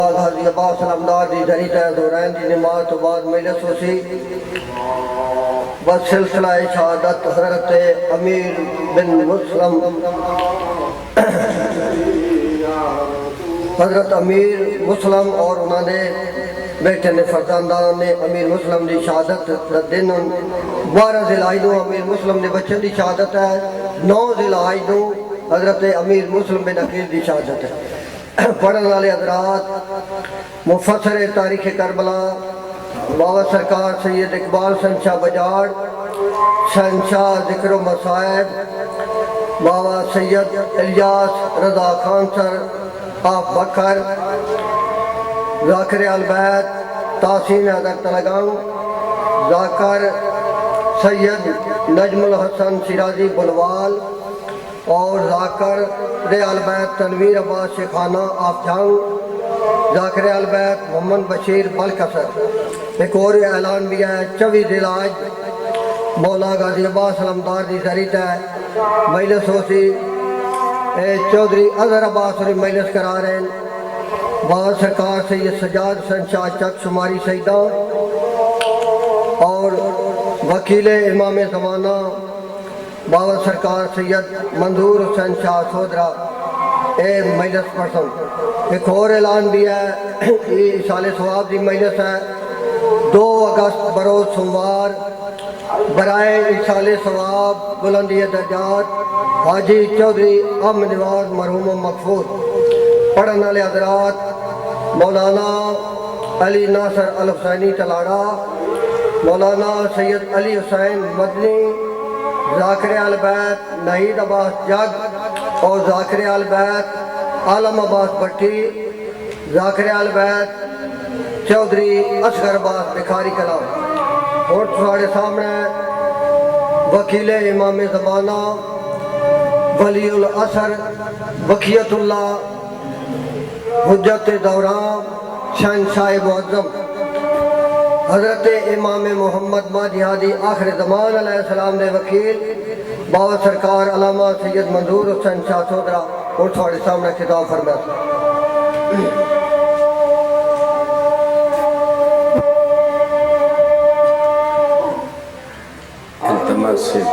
حضرت عباس علمدار دی دھری تے دورین دی نماز تو بعد مجلس ہو سی بس سلسلہ شہادت حضرت امیر بن مسلم حضرت امیر مسلم اور انہوں نے بیٹے نے فرزندان نے امیر مسلم دی شہادت دن 12 ذی الحجہ امیر مسلم نے بچے دی شہادت ہے 9 ذی الحجہ حضرت امیر مسلم بن عقیل دی شہادت ہے پڑھنے والے حضرات مفسر تاریخ کربلا بابا سرکار سید اقبال شہنشاہ بجاڑ شہنشاہ ذکر و مصائب بابا سید الیاس رضا خان سر آف بکر ذاکر البیت تحسین حیدر تلگنگ ذاکر سید نجم الحسن شیرازی بلوال اور ذاکر البیت تنویر عباس شیخانہ آف جنگ ذاکر البیت محمد بشیر بلکسر ایک اور اعلان بھی ہے 24 ذی الحجہ مولا غازی عباس علمدار دی زریت ہے مجلس ہو سی چودھری اظہر عباس اور مجلس کرا رہے ہیں بابا سرکار سید سجاد شہنشاہ چک شماری سیدہ اور وکیل امام زمانہ بابا سرکار سید منظور حسین شاہ سودرا مجلس پرسن ایک اور اعلان بھی ہے یہ اشال ثواب دی مجلس ہے 2 اگست بروز سوموار برائے اشال ثواب بلندی درجات حاجی چودھری احمد نواز مرحوم و مغفور پڑھنے والے حضرات مولانا علی ناصر الحسینی تلاڑا مولانا سید علی حسین مدنی ذاکر البیت نہید عباس جگ اور ذاکر البیت عالم عباس بٹی ذاکر البیت چودھری اصغر عباس بخاری کلام اور تمہارے سامنے وکیل امام زمانہ ولی الاثر بقیت اللہ حجت دوران شہنشاہ معظم حضرت امام محمد مہدی ہادی آخر زمان علیہ السلام دے وکیل بابا سرکار علامہ سید منظور حسین شاہ سودرا اور تھوڑے سامنے خطاب فرمایا التماس سے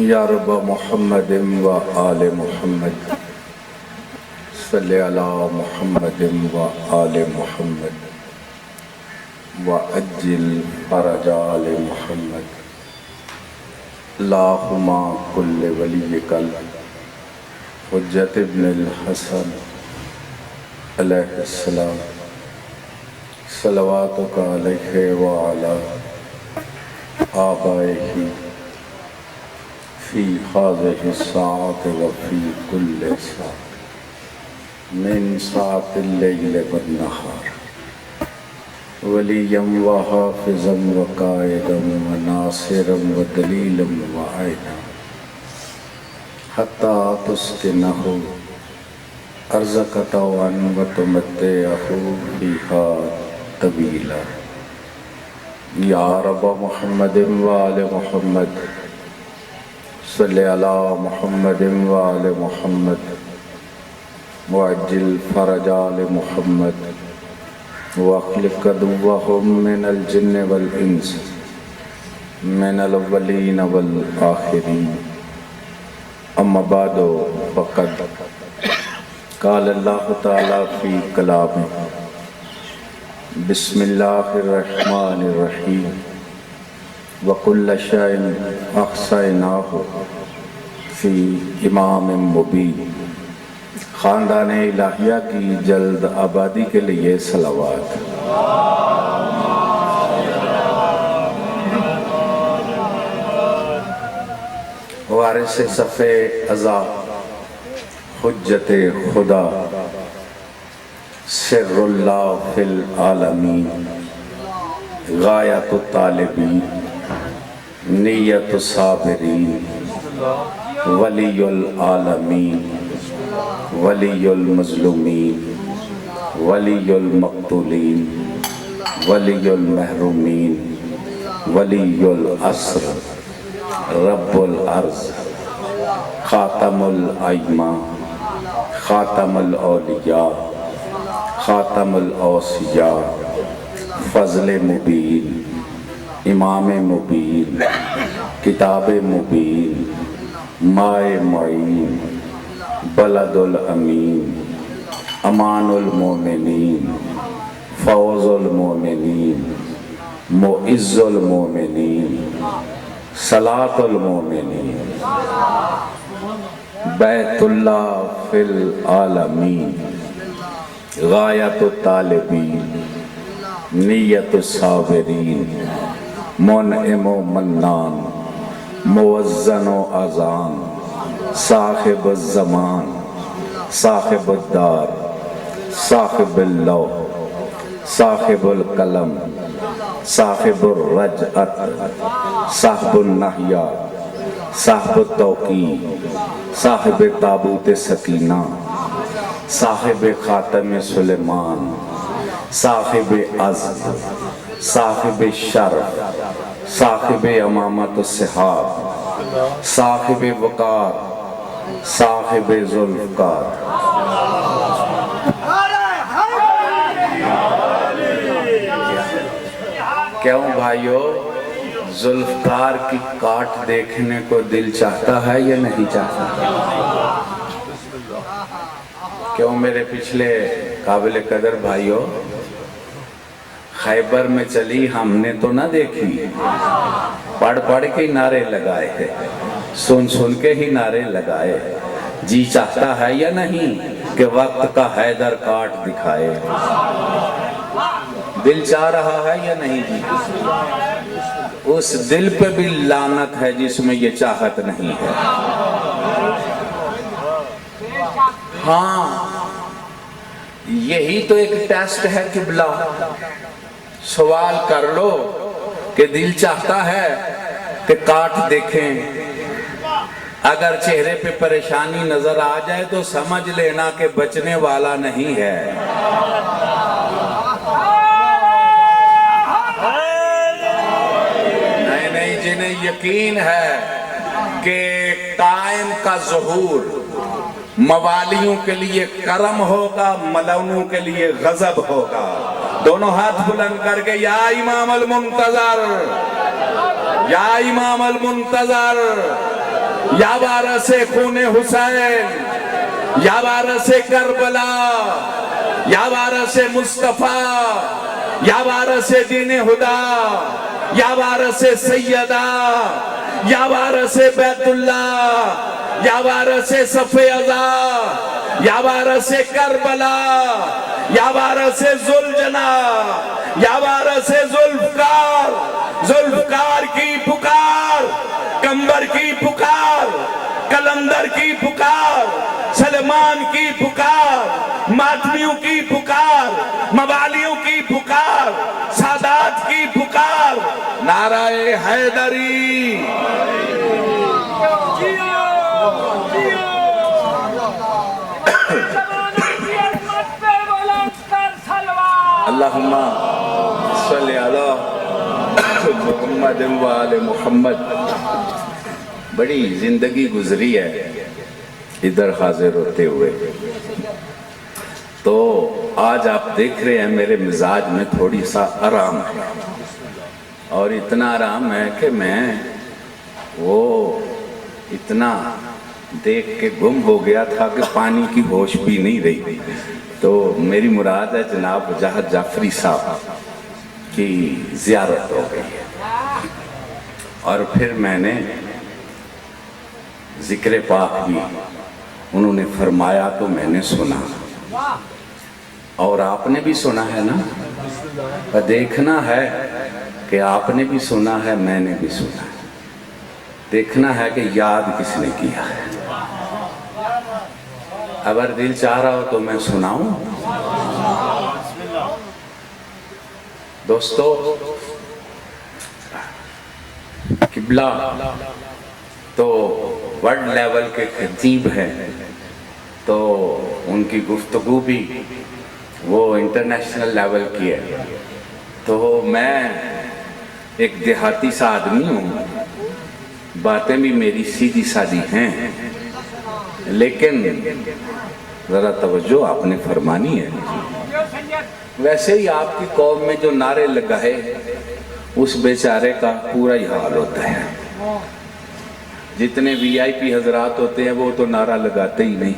یا رب محمد و آل محمد صلی علی محمد و آل محمد و عجل فرج آل محمد اللہم کل ولیک حجت ابن الحسن علیہ السلام صلواتک علیہ وعلا آبائہ فی هذه الساعة وفي كل ساعة من ساعة الليل والنهار وليا وحافظا وقائدا وناصرا ودليلا وعينا حتى تسكنه أرزك طوعا وتمتعه فيها طويلا يا رب محمد وآل محمد صلی علی محمد و آل محمد وعجل فرج آل محمد واخلق عدوهم من الجن والانس من الاولین والآخرین اما بعد فقد قال اللہ تعالی فی کلامہ بسم اللہ الرحمن الرحیم وَكُلَّ شَيْءٍ أَحْصَيْنَاهُ فِي إِمَامٍ مُبِينٍ خاندان الہیہ کی جلد آبادی کے لیے صلوات وارث صف ازا حجت خدا سر اللہ فی العالمین غایت الطالبین نیت الصابرین ولی العالمین ولی المظلومین ولی المقتولین ولی المحرومین ولی العصر رب الارض خاتم الائمہ خاتم الاولیاء خاتم الاوصیاء فضل مبین امام مبین کتاب مبین مائے معین بلد الامین امان المومنین فوز المومنین معز المومنین صلاة المومنین بیت اللہ فی العالمین غایت الطالبین نیت الصابرین منعم و منان موزن و اذان صاحب الزمان صاحب الدار صاحب اللوح صاحب القلم صاحب الرجعت صاحب النحیہ صاحب التوقیع صاحب تابوت سکینہ صاحب خاتم سلیمان صاحب عزم صاحب شرف صاحب امامت الصحاب صاحب وقار صاحب ذوالفقار کیوں بھائیو ذوالفقار کی کاٹ دیکھنے کو دل چاہتا ہے یا نہیں چاہتا؟ کیوں میرے پچھلے قابل قدر بھائیو خیبر میں چلی ہم نے تو نہ دیکھی، پڑھ پڑھ کے نعرے لگائے، سن سن کے ہی نعرے لگائے، جی چاہتا ہے یا نہیں کہ وقت کا حیدر کاٹ دکھائے؟ دل چاہ رہا ہے یا نہیں جی؟ اس دل پہ بھی لعنت ہے جس میں یہ چاہت نہیں ہے۔ ہاں یہی تو ایک ٹیسٹ ہے قبلہ، سوال کر لو کہ دل چاہتا ہے کہ کاٹ دیکھیں، اگر چہرے پہ پریشانی نظر آ جائے تو سمجھ لینا کہ بچنے والا نہیں ہے۔ نہیں جنہیں یقین ہے کہ قائم کا ظہور موالیوں کے لیے کرم ہوگا، ملعونوں کے لیے غضب ہوگا، دونوں ہاتھ بلند کر کے یا امام المنتظر، یا امام المنتظر، یا وارث خون حسین، یا وارث کربلا، یا وارث مصطفیٰ، یا وارث دین خدا، یا وارث سیدہ، یا وارث بیت اللہ، یا وارث صف ازا، یا وارث کربلا، یا وارث ذوالجنا، یا وارث ذوالفقار، ذوالفقار کی پکار، کمبر کی پکار، کلندر کی پکار، سلمان کی پکار، ماتمیوں کی پکار، موالیوں کی پکار، سادات کی پکار، نعرہ حیدری۔ اللہم صلی علی محمد و آل محمد۔ بڑی زندگی گزری ہے ادھر حاضر ہوتے ہوئے، تو آج آپ دیکھ رہے ہیں میرے مزاج میں تھوڑی سا آرام ہے، اور اتنا آرام ہے کہ میں وہ اتنا دیکھ کے گم ہو گیا تھا کہ پانی کی ہوش بھی نہیں رہی۔ تو میری مراد ہے جناب وجاہت جعفری صاحب کی زیارت ہو گئی ہے، اور پھر میں نے ذکر پاک بھی انہوں نے فرمایا تو میں نے سنا، اور آپ نے بھی سنا ہے نا، دیکھنا ہے کہ آپ نے بھی سنا ہے، میں نے بھی سنا ہے، دیکھنا ہے کہ یاد کس نے کیا ہے۔ اگر دل چاہ رہا ہو تو میں سناؤں؟ دوستو قبلہ تو ورلڈ لیول کے خطیب ہیں، تو ان کی گفتگو بھی وہ انٹرنیشنل لیول کی ہے. تو میں ایک دیہاتی سا آدمی ہوں، باتیں بھی میری سیدھی سادی ہیں، لیکن ذرا توجہ آپ نے فرمانی ہے. ویسے ہی آپ کی قوم میں جو نعرے لگائے اس بیچارے کا پورا ہی حال ہوتا ہے. جتنے وی آئی پی حضرات ہوتے ہیں وہ تو نعرہ لگاتے ہی نہیں،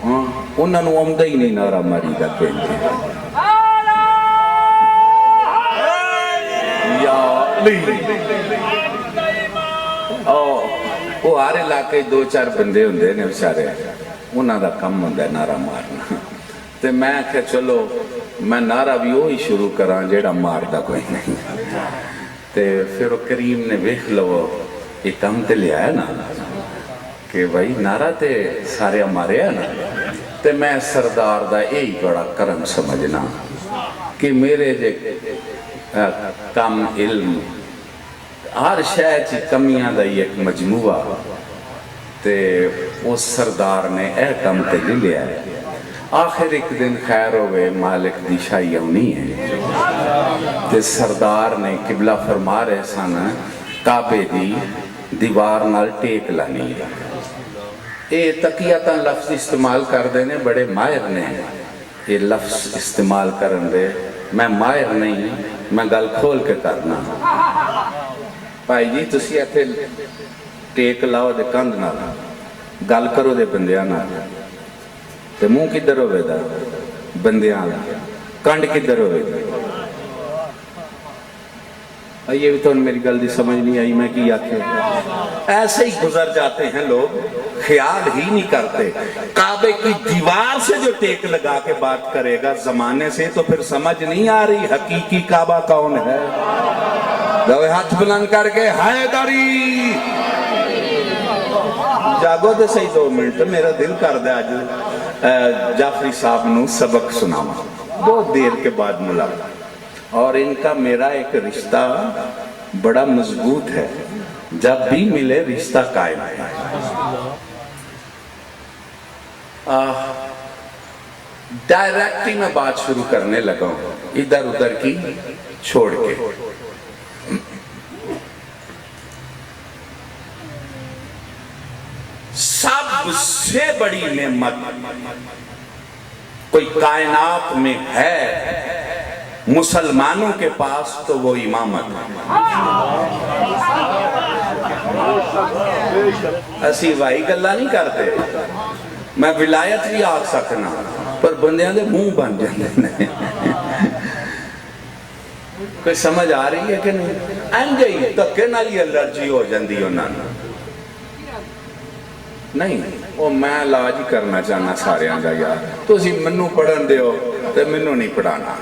ہاں انہوں نے آمدہ ہی نہیں نعرہ ماری کا کہتے ہیں. یا وہ ہر علاقے دو چار بندے ہوندے نے بیچارے، انہوں دا کم ہوندا ہے نعرہ مارنا. تے میں کہ چلو میں نعرہ بھی وہی شروع کراں جیڑا ماردا کوئی نہیں. تے پھر کریم نے ویکھ لو یہ کم تے لیا ہے نا کہ بھائی نعرہ تے سارے ہمارے ہیں نا. تے میں سردار دا یہی بڑا کرم سمجھنا کہ میرے جے کم علم ہر شہر چی کمیاں دا ایک مجموعہ تے اس سردار نے اے کم تے لے لیا ہے. آخر ایک دن خیر ہوئے مالک دی شاہی ہونی ہے تے سردار نے قبلہ فرما رہے سن کعبے دی دیوار نال ٹیک لانی ہے. یہ تقیتاں لفظ استعمال کر دینے بڑے ماہر نے، یہ لفظ استعمال کرن دے میں ماہر نہیں، میں گل کھول کے کرنا. بھائی جی تسی ایتھے ٹیک لاؤ دے کند نہ گل کرو دے بندیاں نہ، تے منہ کدھر ہوئے دا بندیاں کنڈ کدھر ہوئے دا. یہ بھی تو میری گل دی سمجھ نہیں آئی میں کی آکھے. ایسے ہی گزر جاتے ہیں لوگ، خیال ہی نہیں کرتے. کعبے کی دیوار سے جو ٹیک لگا کے بات کرے گا زمانے سے تو پھر سمجھ نہیں آ رہی حقیقی کعبہ کون ہے. دو ہاتھ بلند کر کے حیدری جاگو دے صحیح 2 منٹ. میرا دل کر دے آج جعفری صاحب نو سبق سناما، بہت دیر کے بعد ملاقات. اور ان کا میرا ایک رشتہ بڑا مضبوط ہے، جب بھی ملے رشتہ قائم ہے. ڈائریکٹی میں بات شروع کرنے لگا ہوں ادھر ادھر کی چھوڑ کے. سب سے بڑی نعمت کوئی کائنات میں ہے مسلمانوں کے پاس تو وہ امامت ہے. اسی وائی گلہ نہیں کرتے، میں ولایت بھی آگ سکنا پر بندیاں دے منہ بن جاندے. کوئی سمجھ آ رہی ہے کہ نہیں؟ اینجے ہی تکے نالی الرجی ہو جاندی انہاں نہیں. وہ میں علاج ہی کرنا چاہنا سارے آنگا یار. تو اسی منو پڑھن دے ہو تو منو نہیں پڑھانا.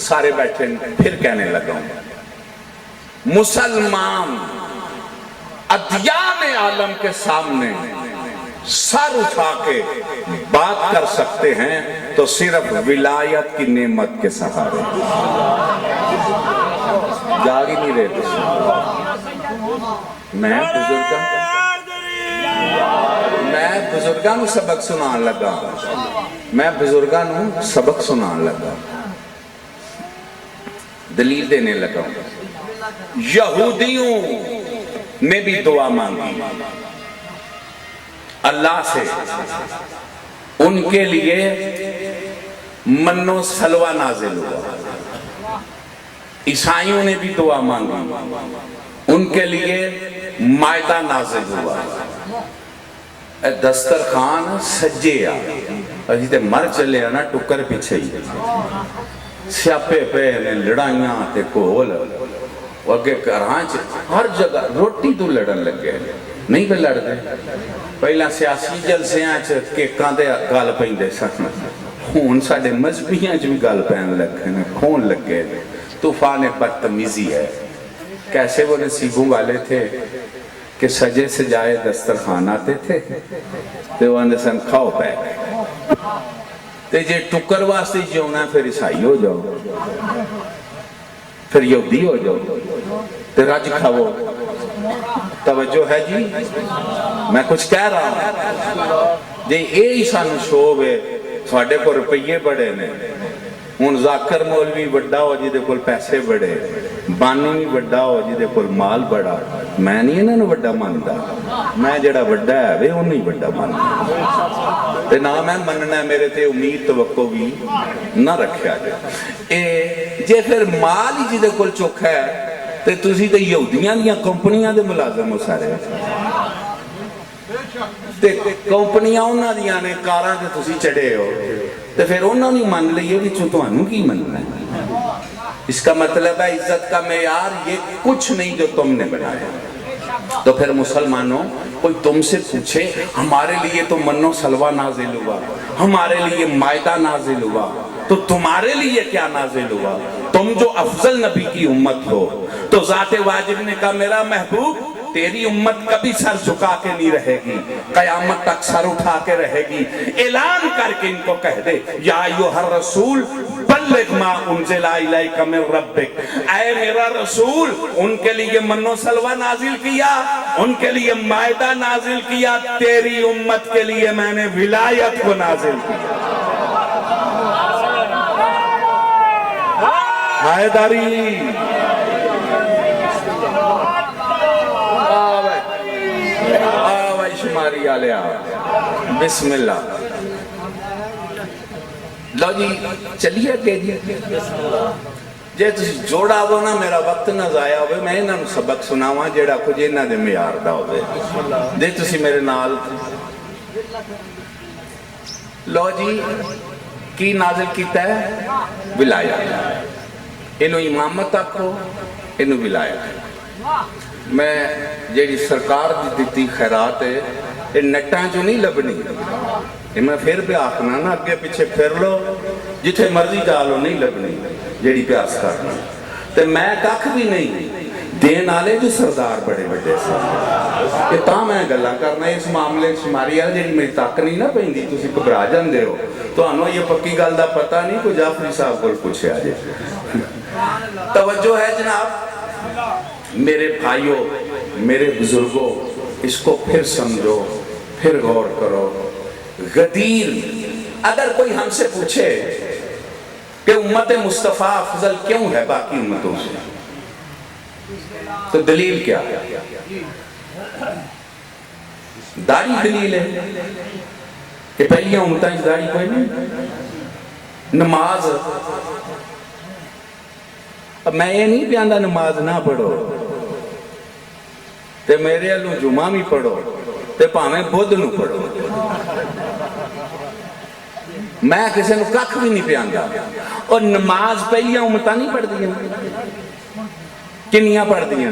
سارے بیٹھے پھر کہنے لگا ہوں مسلمان ادیان عالم کے سامنے سر اٹھا کے بات کر سکتے ہیں تو صرف ولایت کی نعمت کے سہارے. جاگ ہی نہیں رہے. میں بزرگاں سبق سنان لگا، میں بزرگاں سبق سنان لگا، دلیل دینے لگا. یہودیوں نے بھی دعا مانگی اللہ سے، ان کے لیے من و سلوہ نازل ہوا. عیسائیوں نے بھی دعا مانگی، ان کے لیے مائدہ نازل ہوا. دسترخوان سجے اسی تے مر چلے نا ٹکر پیچھے ہی سیاپے پہ لڑائیاں تے کول اگے گھراں ہر جگہ روٹی تو لڑن لگے نہیں پہ لڑ دے. پہلا سیاسی جلسیاں کیکاں دے گل پیندے سن، ہون ساڈے مذہبیاں بھی گل پین لگے کھون لگے. طوفان بدتمیزی ہے. کیسے وہ نصیبوں والے تھے کہ سجے سجائے دسترخوان آتے تھے تو وہ اندر سن کھاؤ پہ تے جے ٹکر واسطے جیونا پھر عیسائی ہو جاؤ، پھر یہودی ہو جاؤ. تے رج کھاو. توجہ ہے جی؟ میں کچھ کہہ رہا ہوں جی. یہی سانو شوق ہے. تھوڑے کو روپیے بڑے نے. ہوں ذاکر مولوی وڈا ہو جی دے کول پیسے بڑے, بانی بھی وڈا ہو جی دے کول مال بڑا. میں نہیں انہوں نے وڈا مانتا, میں جڑا وڈا ہے وے انہوں ہی وڈا مانتا. تے نہ میں مننا میرے تے امید توقع بھی نہ رکھیا جائے. جے پھر مال ہی جی دے کول چوکھا ہے تے تسی تے یہودیاں دیاں کمپنیاں دے ملازم ہو سارے. تے کمپنیاں انہاں دیاں نے, کاراں تے تسی چڑھے ہو, تے پھر انہوں نے مان لئیے کہ تانوں کی مننا ہے. اس کا مطلب ہے عزت کا معیار یہ کچھ نہیں جو تم نے بنایا. تو پھر مسلمانوں کوئی تم سے پوچھے ہمارے لیے تو منو سلوہ نازل ہوا, ہمارے لیے مائدہ نازل ہوا, تو تمہارے لیے کیا نازل ہوا؟ تم جو افضل نبی کی امت ہو. تو ذات واجب نے کہا میرا محبوب تیری امت کبھی سر جھکا کے نہیں رہے گی, قیامت تک سر اٹھا کے رہے گی. اعلان کر کے ان کو کہہ دے یا ایھا الرسول بلغ ما انزل الیک من ربک. اے میرا رسول, ان کے لیے منو سلوہ نازل کیا, ان کے لیے مائدہ نازل کیا, تیری امت کے لیے میں نے ولایت کو نازل کیا. حیدری شماری آلیا بسم اللہ. لو جی چلیے کہ جے تسی جوڑا ہو نا میرا وقت نہ ضائع ہوئے, میں انہاں نوں سبق سناواں جیڑا کچھ انہاں دے معیار دا ہوئے. جے تسی میرے نال لو جی کی نازل کیتا ہے؟ ولایت. انہوں امامت آکھو, انہوں ولایت. میں جیڑی سرکار دیتی خیرات ہے یہ نٹاں جو نہیں لبنی. میں پھر بھی آکھنا نا اگے پیچھے پھر لو جتھے مرضی جالو نہیں لبنی جیڑی پیاس کرنا. تے میں ککھ بھی نہیں دین آلے جو سردار بڑے بڑے سن. کہ تاں میں گلہ کرنا اس معاملے شماری آلے جیڑی میری تک نہیں نہ پہن دی تسی گھبرا جاندے ہو. تو انہوں یہ پکی گل دا پتہ نہیں کوئی جعفری صاحب کو پوچھے آجے. توجہ ہے جناب میرے بھائیوں, میرے بزرگوں, اس کو پھر سمجھو, پھر غور کرو. غدیر اگر کوئی ہم سے پوچھے کہ امت مصطفیٰ افضل کیوں ہے باقی امتوں سے, تو دلیل کیا ہے؟ داڑھی دلیل ہے کہ پہلی امتیں اس داڑھی کوئی نہیں. نماز, اب میں یہ نہیں پیاندہ نماز نہ پڑھو, تے میرے اللہ جمعہ بھی پڑھو, تے پاہمیں بدھ نو پڑھو. میں کسی نو ککھ بھی نہیں پیاندہ. اور نماز پہلیاں امتاں نہیں پڑھ دیا, کنیاں پڑھ دیا.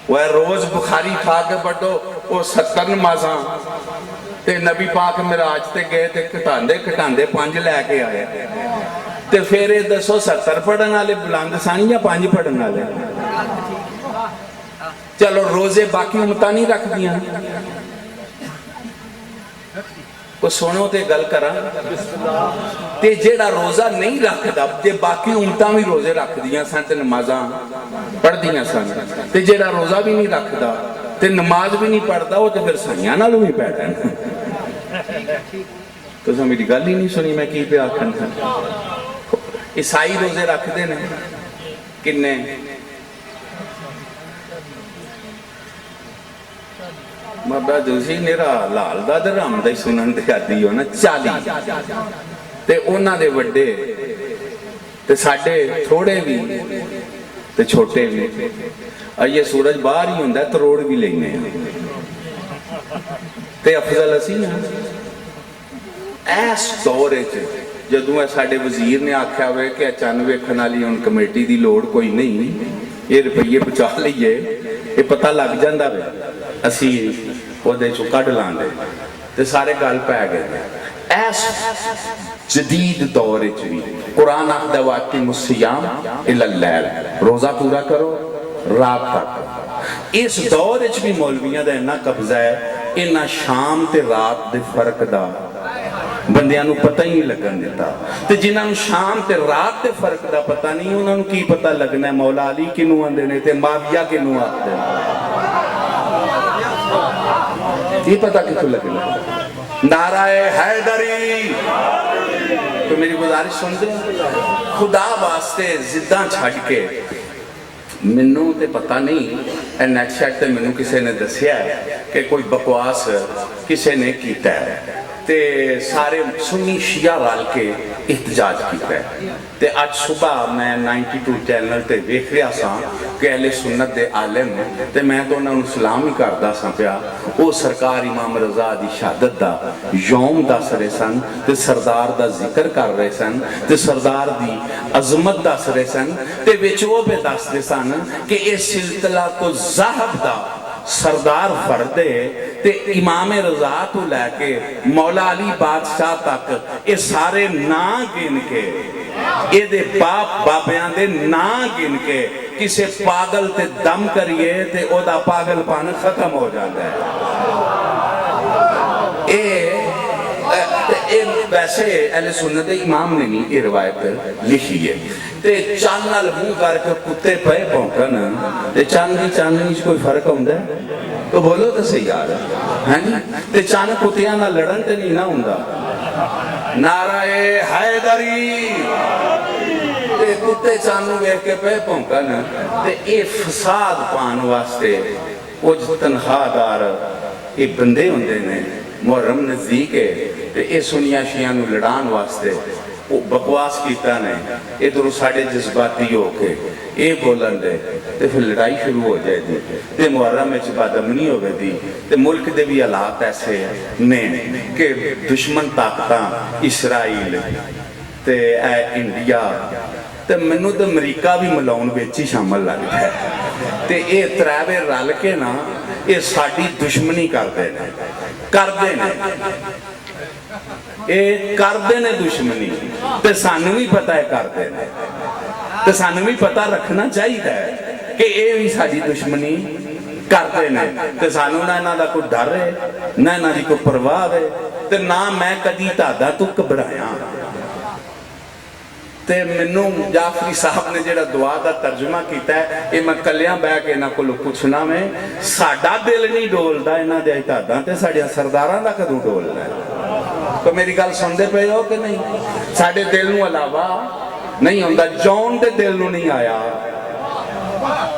وہ روز بخاری تھا کے پڑھو وہ 70 نمازاں, تے نبی پاک معراج تے گئے تے کٹاندے 5 لے کے آئے. تے پھر یہ دسو 70 پڑھن والے بلند سن یا 5 پڑھن والے؟ چلو روزے باقی امتاں نہیں رکھ دیا. کو سنو تے گل کرا تے جیڑا روزہ نہیں رکھ دا جے باقی امتاں بھی روزے رکھ دیا سن تے نمازاں پڑھ دیا سن, تے جیڑا روزہ بھی نہیں رکھ دا تے نماز بھی نہیں پڑھ دا وہ تے پھر سائیاں نالوں بھی پیڑا ہے. تو سا میری گل ہی نہیں سنی میں کی پہ آکھن تھا. عیسائی روزے رکھ دے نے کنے؟ بابا دوسری میرا لال دا درام دا ہی سنن دے آدھی ہو نا 40 تے اونا دے وڈے تے ساڑھے تھوڑے بھی تے چھوٹے بھی. یہ سورج باہر ہی ہوندہ ہے تو روڑ بھی لینے ہیں تے افضل اسی نا. ایس دورے تے جدوں ہے ساڑھے وزیر نے آکھیا ہوئے کہ 95 کھنالی ان کمیٹی دی لوڑ کوئی نہیں, یہ روپیے بچا لئیے, یہ پتہ لگ جاندہ بے اسی وہ دے چکا ڈلان دے تے سارے گال پہ گئے. ایس جدید دورے چوی قرآن آخدہ واقعی الصیام الی اللیل, روزہ پورا کرو رات تک. اس دورے چوی مولویاں دا انہا قبضہ ہے انہا شام تے رات دے فرق دا بندیاں نو پتہ ہی نہیں لگن دیتا تے جنہاں نو شام تے رات تے فرق دا پتہ نہیں انہاں نو کی پتہ لگنا ہے مولا علی کنوں آندے نے تے معاویہ کنوں آندے نے یہ پتہ کتوں لگنا نعرہ حیدری تو میری گزارش سن دے خدا واسطے زداں چھڑ کے منوں تے پتہ نہیں اے نیٹ شیٹ تے منوں کسے نے دسیا ہے کہ کوئی بکواس کسے نے کیتا ہے تے سارے سنی شیعہ رال کے احتجاج کیتا ہے تے آج صبح میں 92 چینل تے دیکھ رہا سا کہ اہل سنت دے عالم تے میں تو انہوں نے سلام ہی کردا سا پیا او سرکار امام رضا دی شہادت دا یوم دس رہے سن تے سردار دا ذکر کر رہے سن تے سردار دی عظمت دس رہے سن تے وچ او پہ دس دے سن کہ اے سلسلہ تو ذہب دا سردار فردے تے امام رضا تو لے کے مولا علی بادشاہ تک اے سارے نا گن کے اے دے باپ بابیاں دے نا گن کے کسے پاگل تے دم کریے تے او دا پاگل پان ختم ہو جاتا ہے ویسے اہل سنت امام نے نہیں یہ روایت لکھی ہے تے چاند نال منہ کر کے کتے پے پونکن تے چاند دی چاندنی وچ کوئی فرق ہوندا ہے تو بولو تے صحیح یار ہیں جی تے چاند کتیاں نال لڑن تے نہیں نہ ہوندا نعرہ حیدری تے کتے چاند نوں ویکھ کے پے پونکن تے اے فساد پان واسطے او تنخواہ دار اے بندے ہوندے نے محرم نزدیک ہے تے اے سنیا شیعہ نو لڑان واسطے وہ بکواس کیتا نے ادھر ساڑھے جذباتی ہو کے اے بولن دے تے پھر لڑائی شروع ہو جائے دی تے محرم میں بدامنی ہو گئی دی تے ملک دے بھی حالات ایسے نے کہ دشمن طاقتاں اسرائیل تے اے انڈیا تے منو تے امریکہ بھی ملاؤن وچ ہی شامل لگ ہے تے اے تریوے رل کے نا اے ساڈی دشمنی کردے نے اے کردے نے دشمنی تے سانو بھی پتہ ہے کردے نے تے سانو بھی پتہ رکھنا چاہیے کہ اے بھی ساڈی دشمنی کردے نے تے سانو نہ انہاں دا کوئی ڈر ہے نہ انہاں دی کوئی پرواہ ہے تے نہ میں کدی تہاڈا تو گھبرایا تے منوں جعفری صاحب نے جڑا دعا دا ترجمہ کیتا ہے اے میں کلیاں بیٹھ کے انہاں کولوں پوچھنا میں ساڈا دل نہیں ڈولدا انہاں دے تہاڈاں تے ساڈیاں سرداراں دا کدوں ڈولدا ہے تو میری گل سن دے پے ہو کہ نہیں ساڈے دل نوں علاوہ نہیں ہوندا جون دے دل نوں نہیں آیا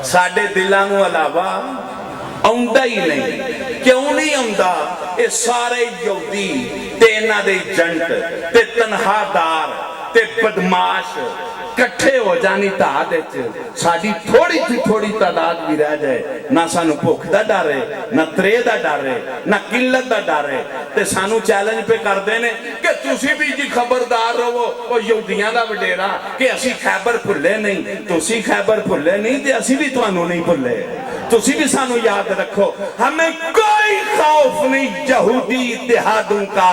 ساڈے دلاں نوں علاوہ آوندا ہی نہیں کیوں نہیں آوندا اے سارے یہودی تے انہاں دے ایجنٹ تے تنہا دار تے بدماش کٹھے ہو جانی تعداد ساڈی تھوڑی تھی تھوڑی تعداد بھی رہ جائے نہ سانو بھوک دا ڈر ہے نہ ترے دا ڈر ہے نہ قلت دا ڈر ہے تے سانو چیلنج پہ کر دینے کہ تسی بھی جی خبردار رہو وہ یہودیاں دا وڈیرا کہ اسی خیبر بھلے نہیں تسی خیبر بھلے نہیں تے اسی بھی توانو نہیں بھلے تسی بھی سانو یاد رکھو ہمیں کوئی خوف نہیں یہودی اتحادوں کا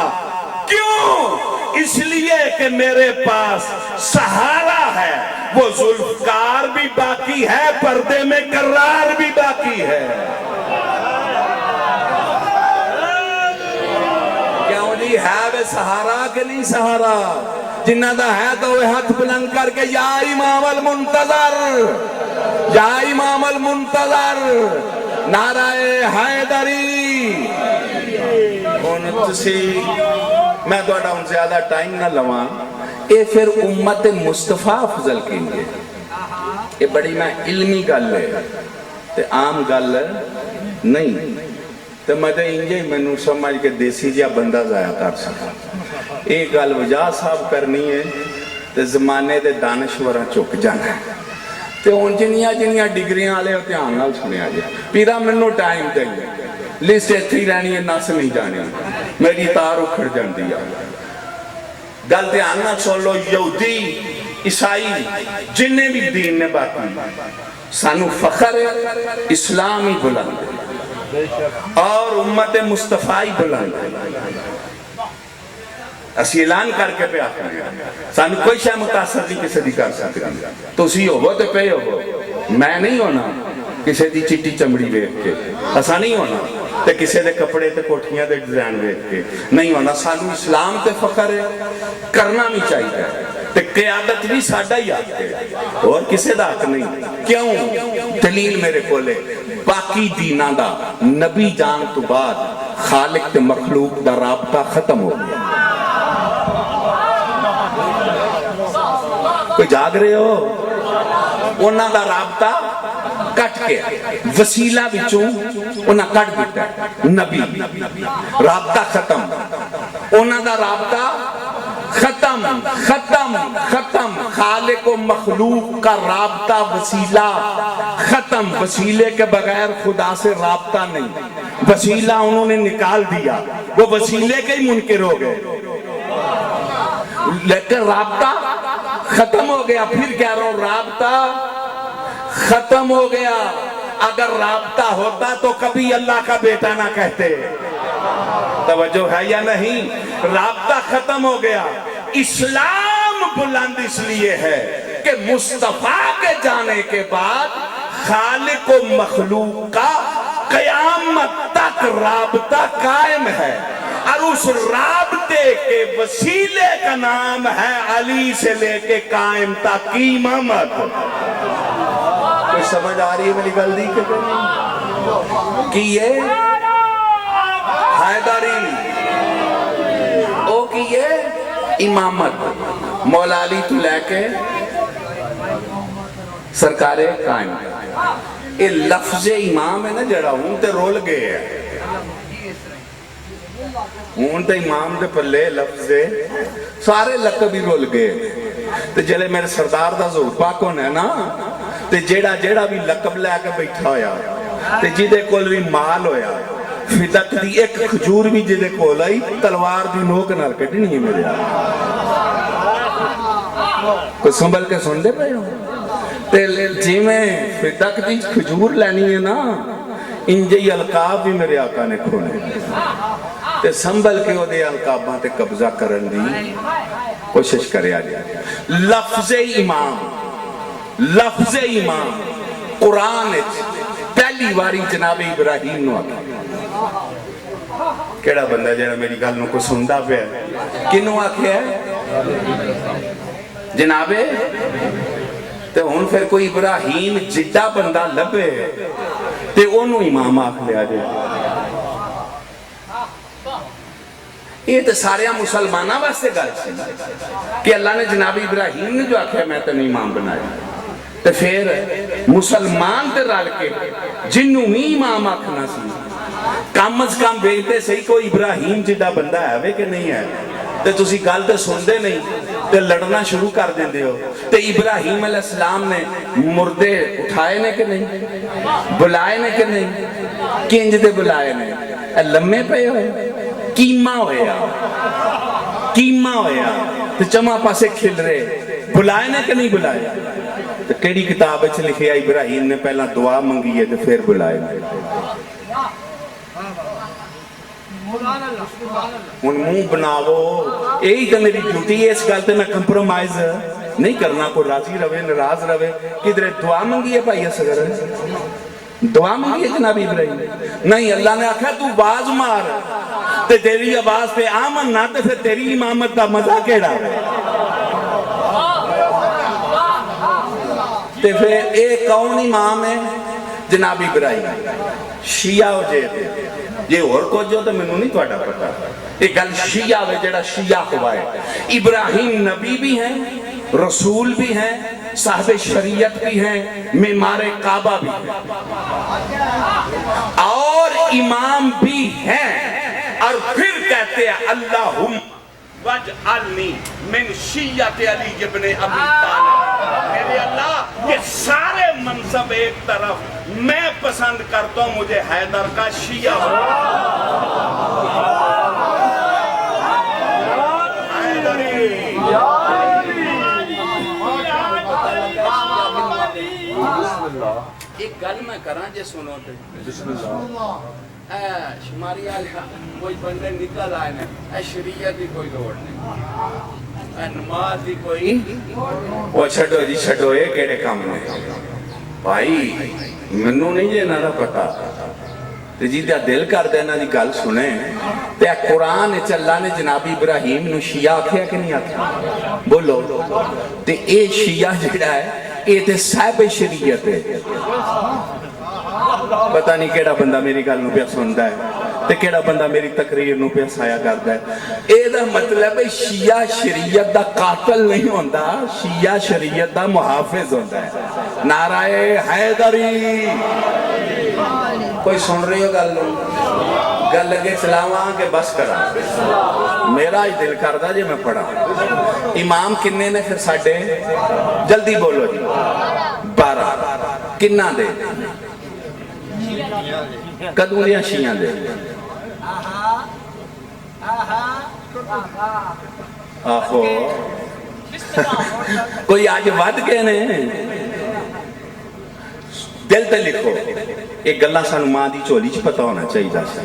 کیوں اس لیے کہ میرے پاس سہارا ہے وہ ذوالفقار بھی باقی ہے پردے میں کرار بھی باقی ہے کیوں جی ہے وہ سہارا کہ نہیں سہارا جنہ دا ہے تو وہ ہاتھ بلند کر کے یا امام المنتظر یا امام المنتظر نعرہ حیدری تسی میں دوڑا ان زیادہ ٹائم نہ لواں اے پھر امت مصطفیٰ افضل کینگے اے بڑی میں علمی گل ہے تے عام گل نہیں تے مجھے انجے میں نو سمجھ کے دیسی جیا بندہ ضائع کر سکتا ایک گل وجہ صاحب کرنی ہے تے زمانے دے دانشوراں چک جانا ہے تے ان جنیاں ڈگریاں آلے ہوتے ہیں آنگا سنے آجے پیرا منو ٹائم دیں گے لسٹ اتھی رہنی ہے ناس نہیں جانے میری تار اکھڑ جان دیا گل دھیان نہ سن لو یہودی عیسائی جنہیں بھی دین نے باقی سانو فخر ہے اسلامی بلند اور امت مصطفی بلند اسی اعلان کر کے پہ آتے ہیں سانو کوئی شاہ متاثر نہیں کسی دی کر سکتے تو اسی ہو تو پہ ہو میں نہیں ہونا کسی دی چٹی چمڑی بیٹھ کے ایسا نہیں ہونا تے کسے دے کپڑے تے کوٹھیاں دے ڈیزائن ویکھ کے نہیں ہونا. سانو اسلام تے فخر ہے, کرنا بھی چاہیے تے قیادت بھی ساڈا ہی حق ہے اور کسے دا حق نہیں. کیوں؟ دلیل میرے کولے, باقی دیناں دا نبی جان تو بعد خالق تے مخلوق دا رابطہ ختم ہو گیا. کوئی جاگ رہے ہو؟ انہاں دا رابطہ کٹ کے وسیلہ بچوں انہاں کٹ دیتا ہے نبی, رابطہ ختم. انہاں دا رابطہ ختم ختم ختم. خالق و مخلوق کا رابطہ وسیلہ ختم. وسیلے کے بغیر خدا سے رابطہ نہیں. وسیلہ انہوں نے نکال دیا, وہ وسیلے کے ہی منکر ہو گئے, لیکن رابطہ ختم ہو گیا. پھر کہہ رہا ہوں رابطہ ختم ہو گیا. اگر رابطہ ہوتا تو کبھی اللہ کا بیٹا نہ کہتے. توجہ ہے یا نہیں؟ رابطہ ختم ہو گیا. اسلام بلند اس لیے ہے کہ مصطفیٰ کے جانے کے بعد خالق و مخلوق کا قیامت تک رابطہ قائم ہے, اور اس رابطے کے وسیلے کا نام ہے علی سے لے کے قائم تک کی امامت. کوئی سمجھ آ رہی ہے میری غلطی کہ نہیں؟ کہ یہ حیدری او کی یہ امامت مولا علی تو لے کے سرکار قائم. یہ لفظ امام ہے نا جڑا ہوں تے رول گئے ہے, ہوں تے امام دے پلے لفظ سارے لقب ہی رول گئے. تے جلے میرے سردار دا ظہور پاک ہونا ہے نا, تے جیڑا بھی لقب لے کے بیٹھا ہویا تے جیدے کول بھی مال ہویا, فدق دی ایک کھجور بھی جیدے کول آئی تلوار دی نوک نال کٹنی ہے میرے کوئی سنبھل کے سن دے پہ ہو. تے جی میں فدق دی کھجور لینی ہے نا, انجی القاب بھی میرے آقا نے کھونے تے سنبھل کے وہ دے القاباں تے قبضہ کرن دی کوشش کرے آ جائے. لفظ امام, لفظ امام قرآن پہلی باری جناب ابراہیم نو آکھا. کیڑا بندہ جڑا میری گل نو کو سندا پیا کینوں آکھیا ہے جناب؟ تے ہن پھر کوئی ابراہیم جڈا بندہ لبے تے اونوں امام آکھ لیا جائے. یہ تو سارے مسلمانہ واسطے گل سی کہ اللہ نے جناب ابراہیم نے جو آکھیا میں تینوں امام بنایا, تے پھر مسلمان تے رل کے جنوں ہی امام آکھنا سی کم از کم ویکھدے صحیح کوئی ابراہیم جڈا بندہ ہے وے کہ نہیں ہے. تے تسی گل تے سندے نہیں تے لڑنا شروع کر دیندے ہو. تے ابراہیم علیہ السلام نے مردے اٹھائے نے کہ نہیں, بلائے نے کہ نہیں, کنج دے بلائے نے, لمے پے ہوئے, کیما ہویا, کیما ہویا تے چما پاسے کھل رہے, بلائے نے کہ نہیں بلائے؟ تو کیڑی کتاب اچھ لکھیا ابراہیم نے پہلا دعا منگی ہے تے پھر بلائے. ان منہ بناو, یہی تو میری ڈیوٹی ہے, اس گل تے میں کمپرومائز نہیں کرنا. کوئی راضی رہے ناراض رہے, کدھر دعا منگی ہے بھائی اصغر, دعا منگی ہے جناب ابراہیم نہیں. اللہ نے آکھا تو باز مار تے تیری آواز تے آمن نہ تے پھر تیری امامت دا مزہ کیڑا. تے پھر ایک کون امام ہے جناب ابراہیم؟ شیعہ ہو جائے یہ اور کو جو تو میں نہیں تو اڈا پتا. ایک گل شیعہ ہے جڑا شیعہ ہوا ہے. ابراہیم نبی بھی ہیں, رسول بھی ہیں, صاحب شریعت بھی ہیں, معمار کعبہ بھی ہیں, اور امام بھی ہیں. اور پھر کہتے ہیں اللہم وجعلنی من شیعت علی ابن ابی طالب. میرے اللہ یہ سارے منصب ایک طرف, میں پسند کرتا ہوں مجھے حیدر کا شیعہ ہو. ایک گل میں کراں جے سنو تے بسم اللہ. شماری کوئی بندے نکل آئے نے, شریعت کی کوئی لوڑ نہیں, نماز کی کوئی, وہ چھڑو جی چھڑو یہ کیڑے کام نے بھائی, منوں نہیں یہ نہ پتا. ਤੇ ਜਿਹਦਾ ਦਿਲ ਕਰਦਾ ਇਹਨਾਂ ਦੀ ਗੱਲ ਸੁਣੇ। ਤੇ ਕੁਰਾਨ ਵਿੱਚ ਅੱਲਾ ਨੇ ਜਨਾਬੀ ਇਬਰਾਹੀਮ ਨੂੰ ਸ਼ੀਆ ਆਖਿਆ ਕਿ ਨਹੀਂ ਆਖਿਆ? ਬੋਲੋ। ਤੇ ਇਹ ਸ਼ੀਆ ਜਿਹੜਾ ਹੈ ਇਹ ਤੇ ਸਾਹਿਬ ਸ਼ਰੀਅਤ ਹੈ। ਪਤਾ ਨਹੀਂ ਕਿਹੜਾ ਬੰਦਾ ਮੇਰੀ ਗੱਲ ਨੂੰ ਪਿਆ ਸੁਣਦਾ ਹੈ ਤੇ ਕਿਹੜਾ ਬੰਦਾ ਮੇਰੀ ਤਕਰੀਰ ਨੂੰ ਪਿਆ ਸਾਇਆ ਕਰਦਾ ਹੈ। ਇਹਦਾ ਮਤਲਬ ਹੈ ਸ਼ੀਆ ਸ਼ਰੀਅਤ ਦਾ ਕਾਤਲ ਨਹੀਂ ਹੁੰਦਾ, ਸ਼ੀਆ ਸ਼ਰੀਅਤ ਦਾ ਮੁਹਾਫਿਜ਼ ਹੁੰਦਾ ਹੈ। ਨਾਰਾਏ ਹੈਦਰੀ। ਕੋਈ ਸੁਣ ਰਹੀ ਹੋ ਗੱਲ ਨੂੰ? ਗੱਲ ਅੱਗੇ ਚਲਾਵਾਂ ਕਿ ਬਸ ਕਰਾਂ? ਮੇਰਾ ਹੀ ਦਿਲ ਕਰਦਾ ਜੇ ਮੈਂ ਪੜਾਂ। ਇਮਾਮ ਕਿੰਨੇ ਨੇ ਫਿਰ ਸਾਡੇ? ਜਲਦੀ ਬੋਲੋ ਜੀ। 12। ਕਿੰਨਾ ਦੇ? ਕਦੋਂ ਦੀਆਂ ਸ਼ੀਆਂ ਦੇ? ਆਹੋ ਕੋਈ ਅੱਜ ਵੱਧ ਗਏ ਨੇ। ਦਿਲ ਤੇ ਲਿਖੋ। ਇਹ ਗੱਲਾਂ ਸਾਨੂੰ ਮਾਂ ਦੀ ਝੋਲੀ 'ਚ ਪਤਾ ਹੋਣਾ ਚਾਹੀਦਾ ਸੀ,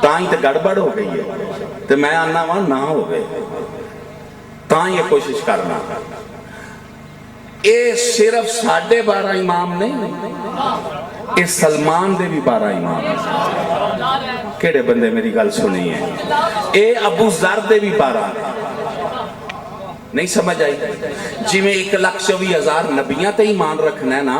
ਤਾਂ ਹੀ ਤੇ ਗੜਬੜ ਹੋ ਗਈ ਹੈ। ਤੇ ਮੈਂ ਆਨਾ ਵਾ ਨਾ ਹੋਵੇ, ਤਾਂ ਹੀ ਇਹ ਕੋਸ਼ਿਸ਼ ਕਰਨਾ। ਇਹ ਸਿਰਫ ਸਾਡੇ 12 ਇਮਾਮ ਨਹੀਂ, ਇਹ ਸਲਮਾਨ ਦੇ ਵੀ 12 ਇਮਾਮ। ਕਿਹੜੇ ਬੰਦੇ ਮੇਰੀ ਗੱਲ ਸੁਣੀ ਹੈ? ਇਹ ਅਬੂ ਜ਼ਰ ਦੇ ਵੀ 12। ਨਹੀਂ ਸਮਝ ਆਈ? ਜਿਵੇਂ 1,24,000 ਨਬੀਆਂ ਤੇ ਈਮਾਨ ਰੱਖਣਾ ਹੈ ਨਾ,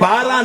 12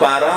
12,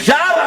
11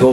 2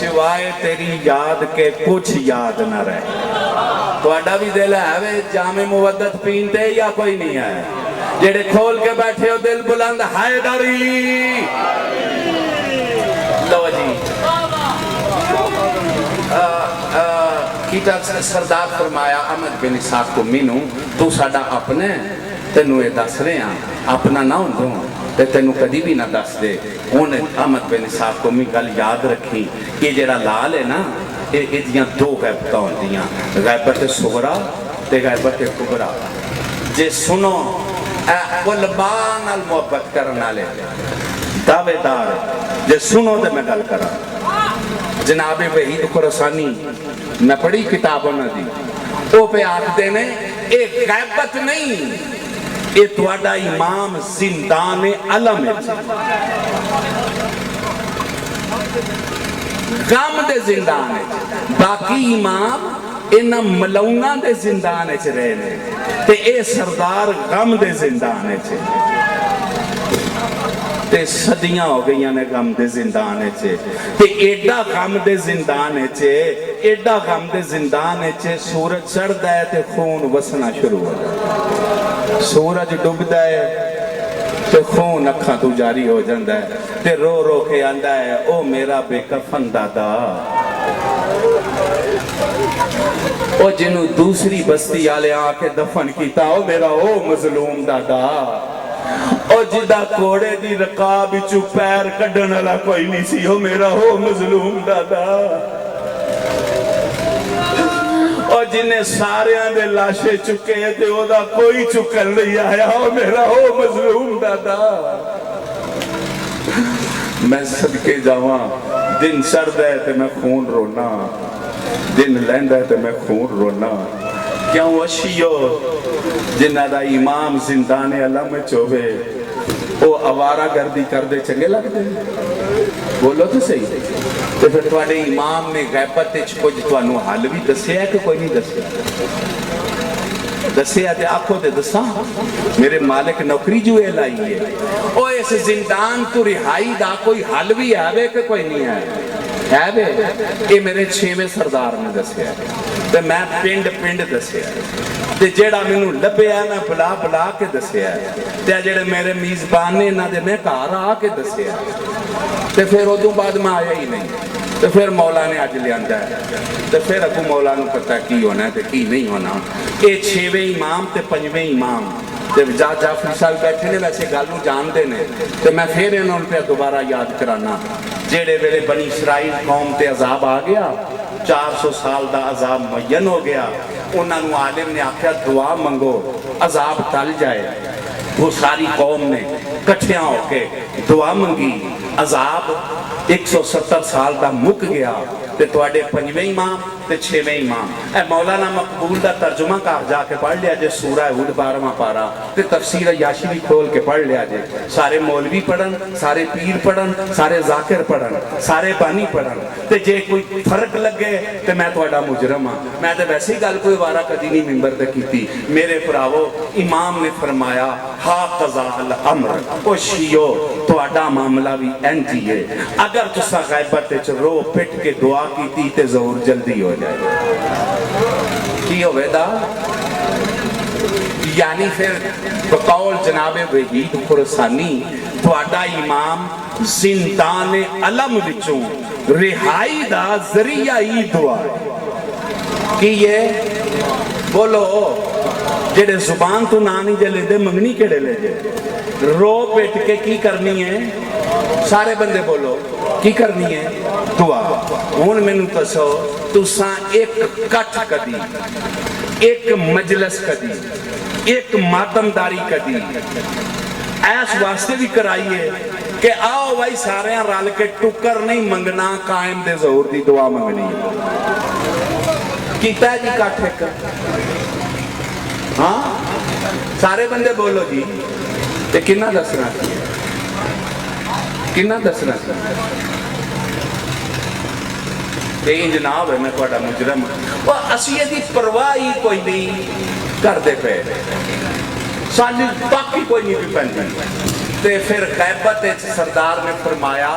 سوائے تیری یاد کے کچھ یاد نہ رہے. تھوڑا بھی دل ہے وے جامع مودت پینتے یا کوئی نہیں ہے؟ جڑے کھول کے بیٹھے ہو دل بلند حیدری. لو جی کیتا سردار فرمایا احمد بن اسحاق کو مینوں تو ساڈا اپنے تینوں یہ دس رہے ہیں اپنا نہ ہوندوں تے تینوں کدی بھی نہ دس دے. انہیں احمد بن اسحاق کو می گل یاد رکھی یہ جڑا لال ہے نا یہ دو غیبتاں ہوندیاں غیبت صغرا تے غیبت کبرا. جے سنو وہ لبان نال محبت کرن والے دعوے دار جے سنو تے میں گل کراں. جناب وحید خراسانی میں پڑھی کتاب انہاں دی وہ پہ آکھدے نے اے غیبت نہیں اے تواڈا امام زندان علم ہے. غم دے زندان ہے. باقی امام انہاں ملونا دے زندان ہے رہے نے تے اے سردار غم دے زندان ہے. تے صدیاں ہو گئی نے غم دے زندان ہے تے ایڈا غم دے زندان ہے ایڈا غم دے زندان ہے. سورج چڑھدا ہے تے خون وسنا شروع ہو جاتا. سورج ڈوبدا ہے تے خون اکھاں تو جاری ہو جاندا ہے تے رو رو کے آندا ہے او میرا بے کفن دادا. او جنوں دوسری بستی والے آ کے دفن کیتا او میرا او مظلوم دادا. او جدا کوڑے دی رکاب وچوں پیر کڈن والا کوئی نہیں سی او میرا او مظلوم دادا. اور جنہیں ساریاں دے لاشے چکے تھے او دا کوئی چکن نہیں آیا او میرا او مظلوم دادا. میں صدقے جاواں دن سرد ہے تے میں خون رونا دن لیند ہے تے میں خون رونا. کیوں اشیو جنہ دا امام زندان علم چوبے او آوارہ گردی کر دے چنگے لگ دے بولو تو صحیح. تو پھر تواڈے امام نے غیبت وچ کچھ تانوں حل بھی دسیا ہے کہ کوئی نہیں دسیا؟ دسیا تے آکھو تے دساں میرے مالک نوکری جو اے لائی ہے او اس زندان تو رہائی دا کوئی حل بھی ہے کہ کوئی نہیں ہے بے. یہ میرے 6ویں سردار نے دسیا تے میں پنڈ پنڈ دسیا تے جیڑا مینوں لبیا میں بلا بلا کے دسیا تے جڑے میرے میزبان نے انہاں دے میں گھر آ کے دسیا تے پھر ادوں بعد میں آیا ہی نہیں. تے پھر مولا نے اج لیاندا ہے تے پھر اگوں مولا نوں پتہ کی ہونا ہے تے کی نہیں ہونا. اے 6ویں امام تے 5ویں امام تے جعفری صاحب بیٹھے نے ویسے گل نوں جانتے نے تے میں پھر انہاں نوں پہ دوبارہ یاد کرانا. جیڑے ویلے بنی اسرائیل قوم تے عذاب آ گیا 400 سال دا عذاب معین ہو گیا انہاں نوں عالم نے آکھیا دعا منگو عذاب ٹل جائے. وہ ساری قوم نے کٹھیاں ہو کے دعا منگی عذاب 170 سال دا مک گیا تے تواڈے 5ویں امام تے 6ویں امام. اے مولانا مقبول دا ترجمہ کار جا کے پڑھ لیا جے سورہ ہود 12واں پارا تے تفسیر عیاشی بھی کھول کے پڑھ لیا جے. سارے مولوی پڑھن سارے پیر پڑھن سارے ذاکر پڑھن سارے بانی پڑھن تے جے کوئی فرق لگے تے میں تواڈا مجرم ہاں. میں تے ویسے ہی گل کوئی وارہ کدی نہیں ممبر تے کیتی. میرے بھراوو امام نے فرمایا ہا قضا الامر او شیو تواڈا معاملہ بھی انج ہی ہے. اگر تساں غیبت وچ رو پٹ کے دعا کیتی تے ظہور جلدی ہو جائے کی ہوئے دا. یعنی پھر بقول جناب وحید خراسانی تواڈا امام زندان علم وچوں رہائی دا ذریعہ ہی دعا کی یہ بولو. جڑے زبان تو نانی جے لے دے منگنی کیڑے لے جے رو پیٹ کے کی کرنی ہے سارے بندے بولو کی کرنی ہے دعا. ہن مینوں دسو تساں ایک کٹ کدی ایک مجلس کدی ایک ماتمداری کدی ایس واسطے بھی کرائیے کہ آؤ بھائی سارے رل کے ٹکر نہیں منگنا قائم دے ظہور دی دعا منگنی کیتا ہے جی کٹ ایک ہاں سارے بندے بولو جی تے کنا دسنا کنا دسنا تے جناب ہے میں تہاڈا مجرم وہ اسی دی پرواہ ہی کوئی نہیں کردے پے ساڈی باقی کوئی نہیں پی پندی. تے پھر غیبت سردار نے فرمایا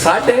7:30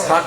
7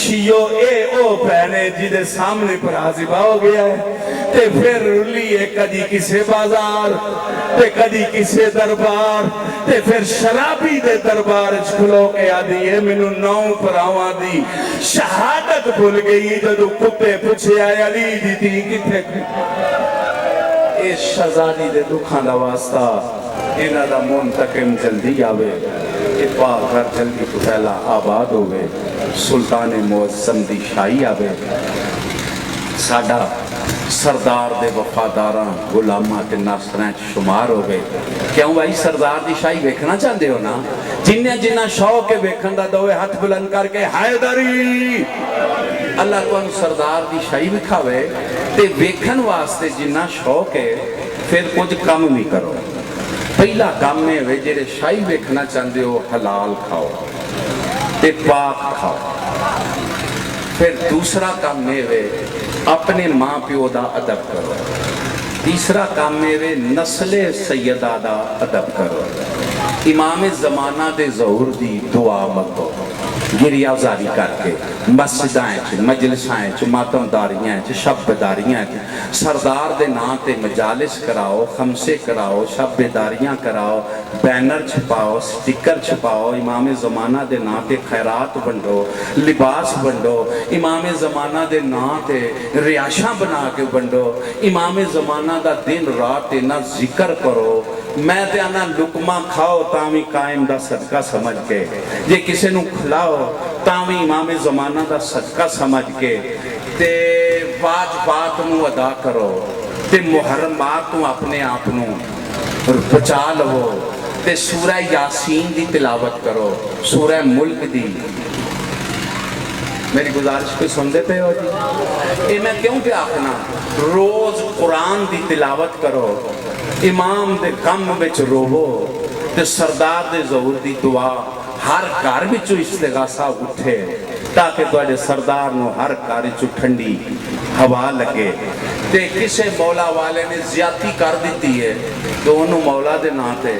شیو اے او پہنے جدے سامنے پر حاضبہ ہو گیا ہے تے پھر رلی ہے کدی کسے بازار تے کدی کسے دربار تے پھر شرابی دے دربار کھلو کے آدھی ہے منو نو پر آوان دی شہادت بھول گئی جدو کتے پوچھے آئے علی دی تھی کتے اے شہزادی دے دکھان دا واسطہ انہا دا منتقم جلدی آوے کہ پاک گھر جلدی تو پہلا آباد ہوئے سلطان معظم دی شاہی آوے ساڑا سردار دے وفاداراں غلامات ناصرین شمار ہو گئے کیوں بھائی سردار دی شاہی ویکھنا چاہتے ہو نا جنہ شوق کے ویکھن دا دوئے ہاتھ بلند کر کے حیدری اللہ تو انہوں سردار دی شاہی وکھاوے تے ویکھن واسطے جنہ شوق ہے پھر کچھ کم نہیں کرو پہلا کام میں ہوئے جیرے شاہی ویکھنا چاہتے ہو حلال کھاؤ تے پاک کھاؤ پھر دوسرا کام میں ہوئے اپنے ماں پیو دا ادب کرو تیسرا کام میں ہوئے نسل سیدہ دا ادب کرو امام زمانہ دے ظہور دی دعا مگو گریہ زاری کر کے مسجدائیں مجلسائیں ماتم داریاں شب داریاں سردار دے نا تے مجالس کراؤ خمسے کراؤ شب داریاں کراؤ بینر چھپاؤ سٹکر چھپاؤ امام زمانہ دے نا تے خیرات بنڈو لباس بنڈو امام زمانہ دے نا تے ریاشاں بنا کے بنڈو امام زمانہ دا دن رات تے نا ذکر کرو میں تے آنا لکمہ کھاؤ تامی قائم دا صدقہ سمجھ کے یہ کسے نو کھلاؤ تامی امام زمانہ دا صدقہ سمجھ کے تے واجبات نو ادا کرو تے محرمات نو اپنے آپ نو بچا لو تے سورہ یاسین دی تلاوت کرو سورہ ملک دی میری گزارش کوئی سن دیتے ہو جی میں کیوں پہ آخنا روز قرآن دی تلاوت کرو امام دے کم بچ روو تے سردار دے ظہور دی دعا ہر گھر بچو استغاثہ اٹھے تاکہ تواڈے سردار نو ہر گھر وچ ٹھنڈی ہوا لگے تے کسے مولا والے نے زیادتی کر دیتی ہے تو انہوں مولا دے نا تے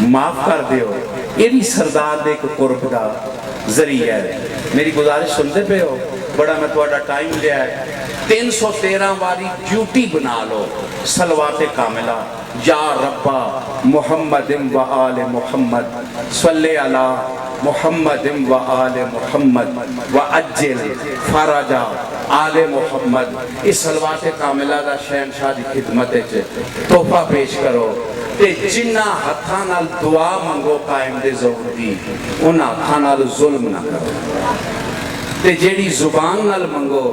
معاف کر دیو یہ بھی سردار دے ایک قرب دا ذریعہ ہے میری گزارش سنتے پہ ہو بڑا میں تواڈا ٹائم لیا ہے 313 واری ڈیوٹی بنا لو صلوات کاملہ یا ربا محمد و آل محمد صلی علی محمد و آل محمد و اجل فرجا آل محمد اس صلوات کاملہ دا شہنشاہ دی خدمت ہے تحفہ پیش کرو تے جنہ ہتھاں نال دعا منگو قائم دے ظہور دی انہاں ہتھاں نال ظلم نہ کرو تے جیڑی زبان نال منگو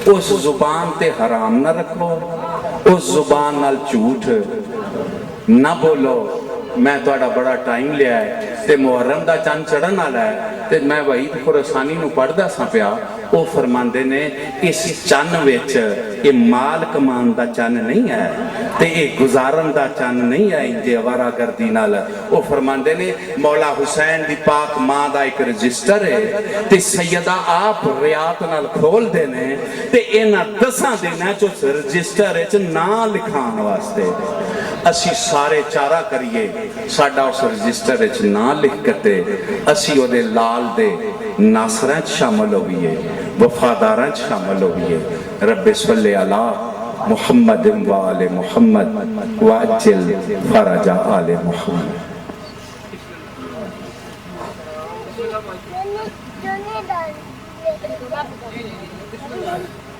اس زبان تے حرام نہ رکھو اس زبان نال جھوٹ نہ بولو میں توڑا بڑا ٹائم لیا ہے تے محرم دا چند چڑھن والا ہے تے میں وحید خراسانی نو پڑھ دا سا پیا او فرماندے نے اس چن وچ یہ مال کمان دا چن نہیں ہے تے یہ گزارن دا چن نہیں ہے انجے وارا گردی نال او فرماندے نے مولا حسین دی پاک ماں دا ایک رجسٹر ہے تے سیدہ آپ ریاض نال کھول دینے تے اینا دساں دینا جو رجسٹر ہے نا لکھان واسطے اسی سارے چارہ کریے ساڑھا اس رجسٹر اچھ نا لکھ کرتے اسی او دے لال دے ناصرین شامل ہوئیے وفادارین شامل ہوئیے رب صلی اللہ محمد و آل محمد و اجل فرجا آل محمد